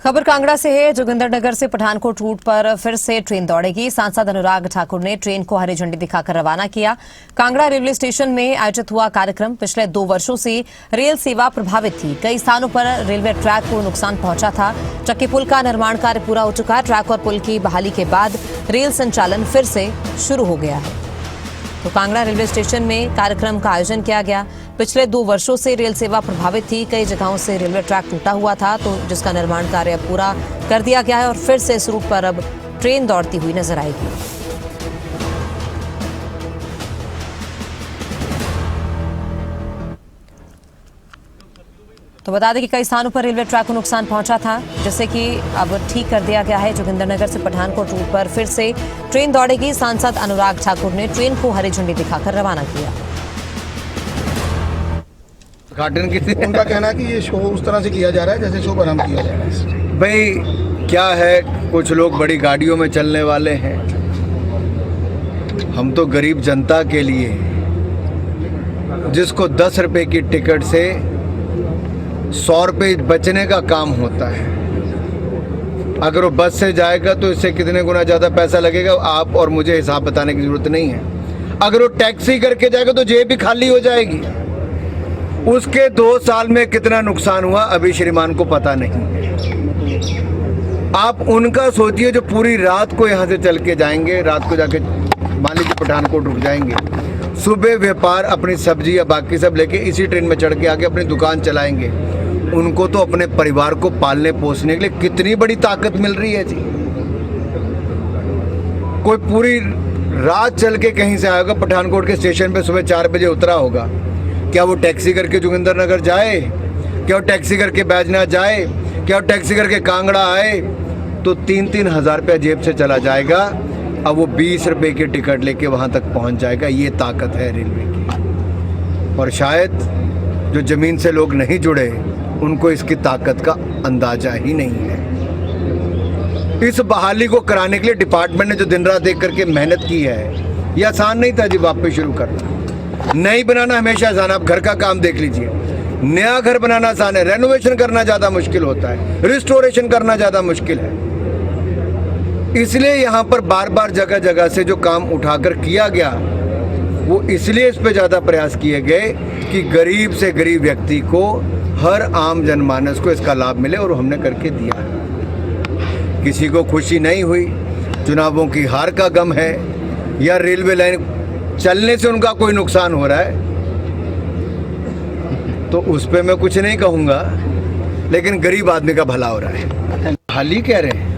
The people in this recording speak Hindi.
खबर कांगड़ा से है। जोगिंदरनगर से पठानकोट रूट पर फिर से ट्रेन दौड़ेगी। सांसद अनुराग ठाकुर ने ट्रेन को हरी झंडी दिखाकर रवाना किया। कांगड़ा रेलवे स्टेशन में आयोजित हुआ कार्यक्रम। पिछले 2 वर्षों से रेल सेवा प्रभावित थी। कई स्थानों पर रेलवे ट्रैक को नुकसान पहुंचा था। चक्की पुल का निर्माण कार्य पूरा हो चुका है। ट्रैक और पुल की बहाली के बाद रेल संचालन फिर से शुरू हो गया है। तो कांगड़ा रेलवे स्टेशन में कार्यक्रम का आयोजन किया गया। पिछले 2 वर्षों से रेल सेवा प्रभावित थी। कई जगहों से रेलवे ट्रैक टूटा हुआ था, तो जिसका निर्माण कार्य अब पूरा कर दिया गया है और फिर से इस रूट पर अब ट्रेन दौड़ती हुई नजर आएगी। तो बता दें कि कई स्थानों पर रेलवे ट्रैक को नुकसान पहुंचा था, जिसे कि अब ठीक कर दिया गया है। जोगिंदरनगर से पठानकोट रूट पर फिर से ट्रेन दौड़ेगी। सांसद अनुराग ठाकुर ने ट्रेन को हरी झंडी दिखाकर रवाना किया। उनका कहना है कि ये शो उस तरह से किया जा रहा है जैसे शो बनाम किया जा रहा है। भाई क्या है, कुछ लोग बड़ी गाड़ियों में चलने वाले हैं, हम तो गरीब जनता के लिए, जिसको 10 रुपए की टिकट से 100 रुपये बचने का काम होता है। अगर वो बस से जाएगा तो इससे कितने गुना ज़्यादा पैसा लगेगा, आप और मुझे हिसाब बताने की ज़रूरत नहीं है। अगर वो टैक्सी करके जाएगा तो जेब भी खाली हो जाएगी। उसके 2 साल में कितना नुकसान हुआ अभी श्रीमान को पता नहीं। आप उनका सोचिए जो पूरी रात को यहाँ से चल के जाएंगे, रात को जाके मान लीजिए पठानकोट रुक जाएंगे, सुबह व्यापार अपनी सब्जी या बाकी सब लेके इसी ट्रेन में चढ़ के आके अपनी दुकान चलाएंगे। उनको तो अपने परिवार को पालने पोसने के लिए कितनी बड़ी ताकत मिल रही है जी। कोई पूरी रात चल के कहीं से आएगा, पठानकोट के स्टेशन पे सुबह 4 बजे उतरा होगा, क्या वो टैक्सी करके जोगिंदरनगर जाए, क्या वो टैक्सी करके बैजनाथ जाए, क्या वो टैक्सी करके कांगड़ा आए, तो 3-3 हज़ार रुपया जेब से चला जाएगा। अब वो 20 रुपये की टिकट लेके वहाँ तक पहुँच जाएगा। ये ताकत है रेलवे की। और शायद जो ज़मीन से लोग नहीं जुड़े उनको इसकी ताकत का अंदाज़ा ही नहीं है। इस बहाली को कराने के लिए डिपार्टमेंट ने जो दिन रात एक करके मेहनत की है, ये आसान नहीं था जी वापस शुरू करना। नहीं बनाना हमेशा आसान, आप घर का काम देख लीजिए। नया घर बनाना आसान है, रेनोवेशन करना ज़्यादा मुश्किल होता है, रिस्टोरेशन करना ज़्यादा मुश्किल है। इसलिए यहाँ पर बार बार जगह जगह से जो काम उठाकर किया गया, वो इसलिए इस पे ज़्यादा प्रयास किए गए कि गरीब से गरीब व्यक्ति को, हर आम जनमानस को इसका लाभ मिले, और हमने करके दिया है। किसी को खुशी नहीं हुई, चुनावों की हार का गम है, या रेलवे लाइन चलने से उनका कोई नुकसान हो रहा है, तो उस पर मैं कुछ नहीं कहूँगा, लेकिन गरीब आदमी का भला हो रहा है। हाल ही कह रहे हैं